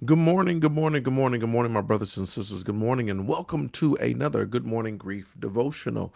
Good morning, good morning, good morning, good morning, my brothers and sisters. Good morning, and welcome to another Good Morning Grief devotional.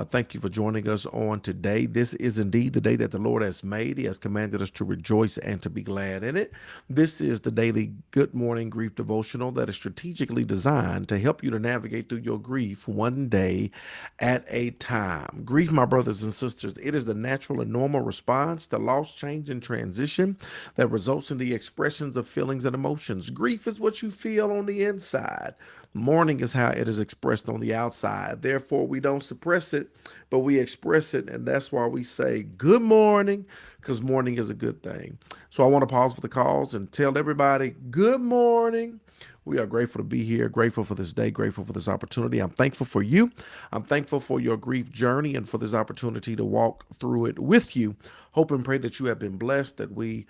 Thank you for joining us on today. This is indeed the day that the Lord has made. He has commanded us to rejoice and to be glad in it. This is the daily Good Morning Grief devotional that is strategically designed to help you to navigate through your grief one day at a time. Grief, my brothers and sisters, it is the natural and normal response to loss, change, and transition that results in the expressions of feelings and emotions. Grief is what you feel on the inside. Mourning is how it is expressed on the outside. Therefore, we don't suppress it, but we express it. And that's why we say good morning, because morning is a good thing. So I want to pause for the calls and tell everybody good morning. We are grateful to be here, grateful for this day, grateful for this opportunity. I'm thankful for you. I'm thankful for your grief journey and for this opportunity to walk through it with you. Hope and pray that you have been blessed, that we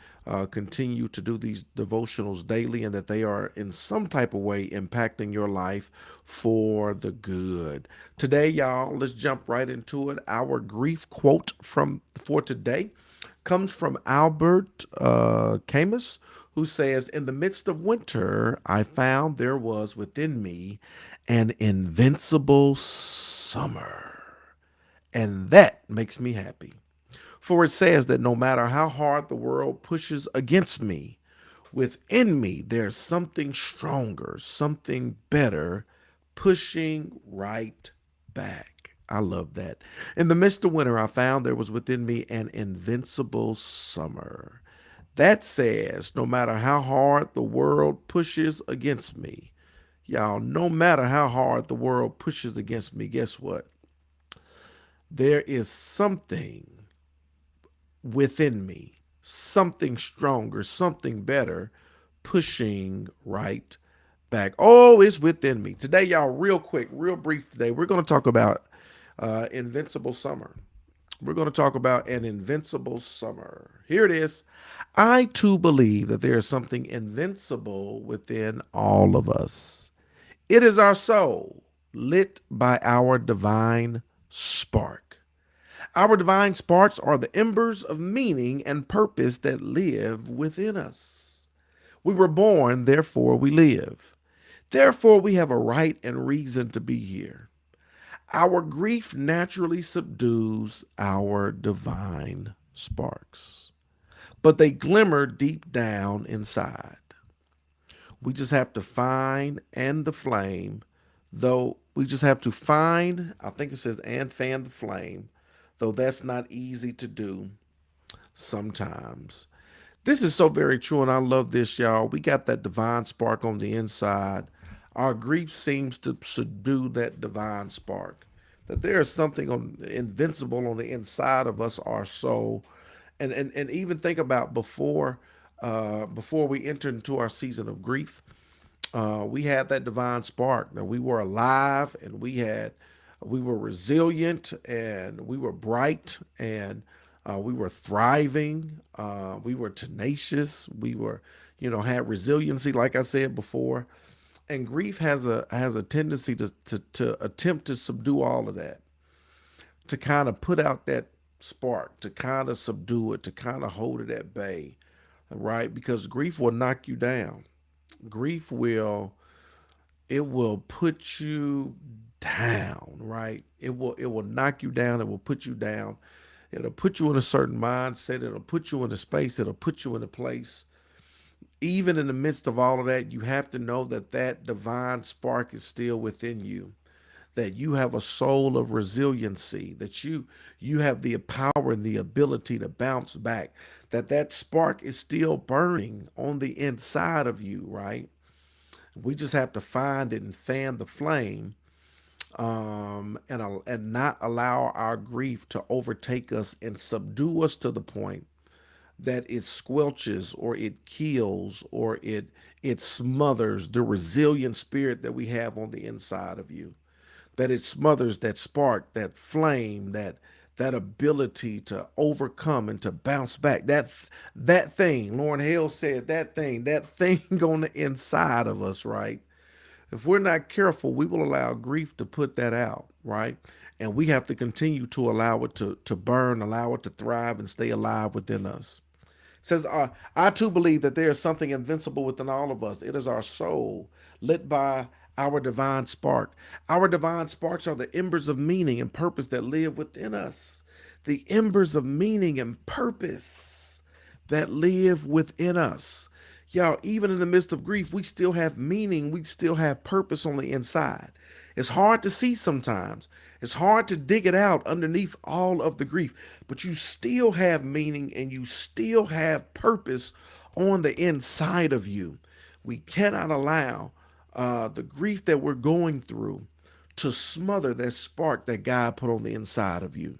continue to do these devotionals daily and that they are in some type of way impacting your life for the good. Today, y'all, let's jump right into it. Our grief quote for today comes from Albert Camus, who says, "In the midst of winter, I found there was within me an invincible summer." And that makes me happy. For it says that no matter how hard the world pushes against me, within me there's something stronger, something better pushing right back. I love that. In the midst of winter, I found there was within me an invincible summer. That says no matter how hard the world pushes against me, y'all, no matter how hard the world pushes against me, guess what? There is something within me, something stronger, something better pushing right back. Oh, it's within me. Today, y'all, real quick, real brief today, we're going to talk about Invincible Summer. We're going to talk about an invincible summer. Here it is. I too believe that there is something invincible within all of us. It is our soul, lit by our divine spark. Our divine sparks are the embers of meaning and purpose that live within us. We were born, therefore we live. Therefore, we have a right and reason to be here. Our grief naturally subdues our divine sparks, but they glimmer deep down inside. We just have to find and the flame, though we just have to find, I think it says, and fan the flame, though that's not easy to do sometimes. This is so very true, and I love this, y'all. We got that divine spark on the inside. Our grief seems to subdue that divine spark. That there is something invincible on the inside of us, our soul, and even think about before we enter into our season of grief, we had that divine spark. Now we were alive, and we were resilient, and we were bright, and we were thriving. We were tenacious. We were, had resiliency, like I said before. And grief has a tendency to attempt to subdue all of that, to kind of put out that spark, to kind of subdue it, to kind of hold it at bay, right? Because grief will knock you down. Grief will put you down, right? It will knock you down. It will put you down. It'll put you in a certain mindset. It'll put you in a space. It'll put you in a place. Even in the midst of all of that, you have to know that that divine spark is still within you, that you have a soul of resiliency, that you have the power and the ability to bounce back, that that spark is still burning on the inside of you, right? We just have to find it and fan the flame, and not allow our grief to overtake us and subdue us to the point that it squelches or it kills or it smothers the resilient spirit that we have on the inside of you, that it smothers that spark, that flame, that ability to overcome and to bounce back. That thing, Lauren Hale said, that thing on the inside of us, right? If we're not careful, we will allow grief to put that out, right? And we have to continue to allow it to burn, allow it to thrive and stay alive within us. says, I too believe that there is something invincible within all of us. It is our soul, lit by our divine spark. Our divine sparks are the embers of meaning and purpose that live within us. The embers of meaning and purpose that live within us. Y'all, even in the midst of grief, we still have meaning. We still have purpose on the inside. It's hard to see sometimes. It's hard to dig it out underneath all of the grief, but you still have meaning and you still have purpose on the inside of you. We cannot allow the grief that we're going through to smother that spark that God put on the inside of you.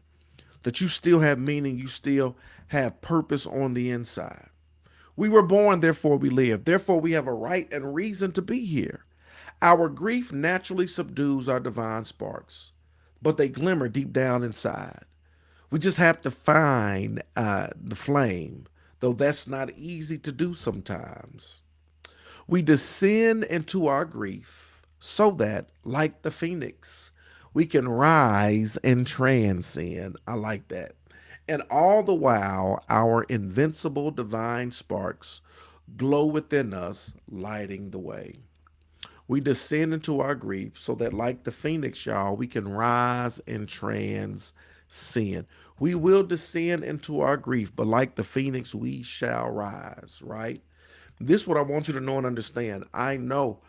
That you still have meaning, you still have purpose on the inside. We were born, therefore we live. Therefore, we have a right and reason to be here. Our grief naturally subdues our divine sparks, but they glimmer deep down inside. We just have to find the flame, though that's not easy to do sometimes. We descend into our grief so that, like the phoenix, we can rise and transcend. I like that. And all the while, our invincible divine sparks glow within us, lighting the way. We descend into our grief so that, like the phoenix, y'all, we can rise and transcend. We will descend into our grief, but like the phoenix, we shall rise, right? This is what I want you to know and understand. I know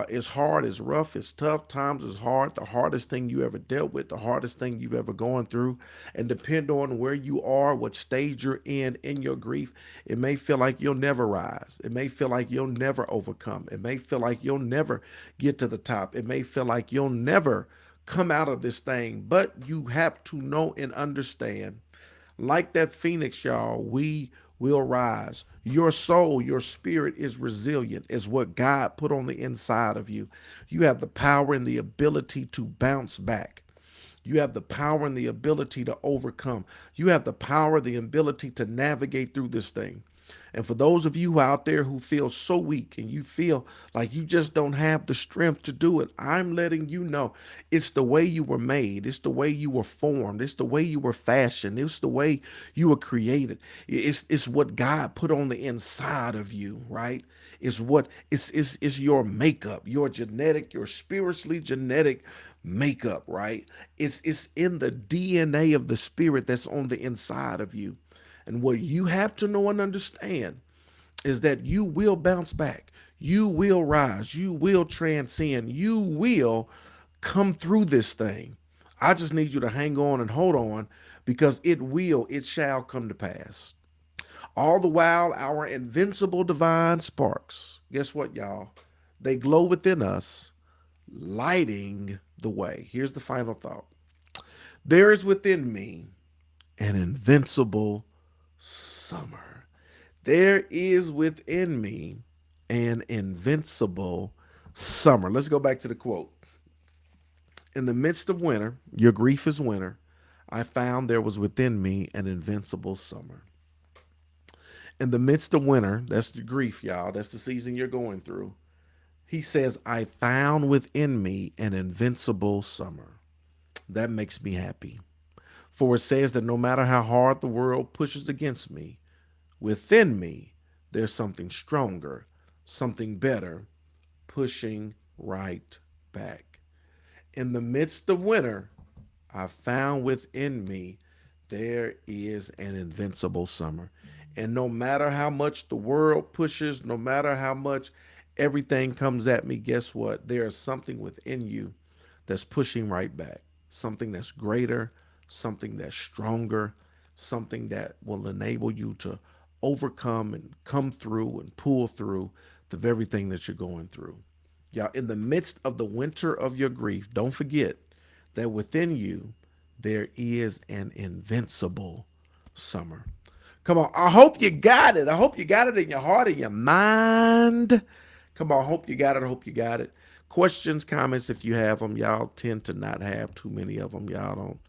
it's hard, it's rough, it's tough. Times is hard, the hardest thing you ever dealt with, the hardest thing you've ever gone through. And depend on where you are, what stage you're in your grief, it may feel like you'll never rise. It may feel like you'll never overcome. It may feel like you'll never get to the top. It may feel like you'll never come out of this thing. But you have to know and understand, like that phoenix, y'all, we will rise. Your soul, your spirit is resilient, is what God put on the inside of you. You have the power and the ability to bounce back. You have the power and the ability to overcome. You have the power, the ability to navigate through this thing. And for those of you out there who feel so weak and you feel like you just don't have the strength to do it, I'm letting you know it's the way you were made. It's the way you were formed. It's the way you were fashioned. It's the way you were created. It's what God put on the inside of you, right? It's your makeup, your genetic, your spiritually genetic makeup, right? It's in the DNA of the spirit that's on the inside of you. And what you have to know and understand is that you will bounce back. You will rise. You will transcend. You will come through this thing. I just need you to hang on and hold on because it shall come to pass. All the while, our invincible divine sparks, guess what, y'all? They glow within us, lighting the way. Here's the final thought. There is within me an invincible summer. There is within me an invincible summer. Let's go back to the quote. In the midst of winter, your grief is winter. I found there was within me an invincible summer. In the midst of winter, that's the grief, y'all. That's the season you're going through. He says, I found within me an invincible summer. That makes me happy. For it says that no matter how hard the world pushes against me, within me, there's something stronger, something better, pushing right back. In the midst of winter, I found within me there is an invincible summer. And no matter how much the world pushes, no matter how much everything comes at me, guess what? There is something within you that's pushing right back, something that's greater, something that's stronger, something that will enable you to overcome and come through and pull through the very thing that you're going through. Y'all, in the midst of the winter of your grief, don't forget that within you, there is an invincible summer. Come on. I hope you got it. I hope you got it in your heart and your mind. Come on. I hope you got it. I hope you got it. Questions, comments, if you have them. Y'all tend to not have too many of them. Y'all don't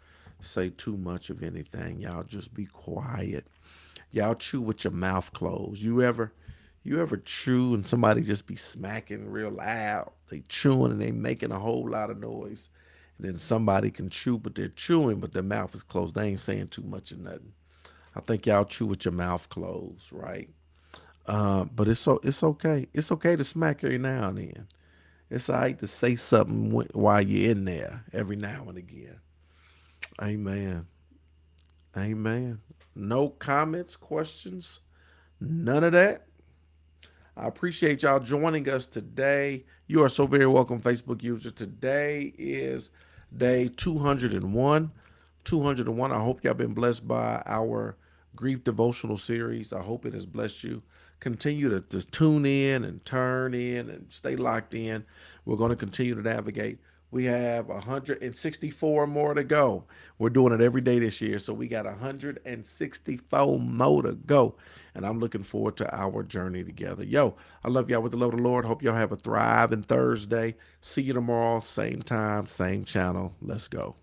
say too much of anything. Y'all just be quiet. Y'all chew with your mouth closed. You ever chew and somebody just be smacking real loud? They chewing and they making a whole lot of noise. And then somebody can chew, but they're chewing, but their mouth is closed. They ain't saying too much of nothing. I think y'all chew with your mouth closed, right? But it's okay. It's okay to smack every now and then. It's all right to say something while you're in there every now and again. Amen. Amen. No comments, questions, none of that. I appreciate y'all joining us today. You are so very welcome, Facebook user. Today is day 201. 201. I hope y'all been blessed by our grief devotional series. I hope it has blessed you. Continue to tune in and turn in and stay locked in. We're going to continue to navigate. We have 164 more to go. We're doing it every day this year, so we got 164 more to go. And I'm looking forward to our journey together. Yo, I love y'all with the love of the Lord. Hope y'all have a thriving Thursday. See you tomorrow, same time, same channel. Let's go.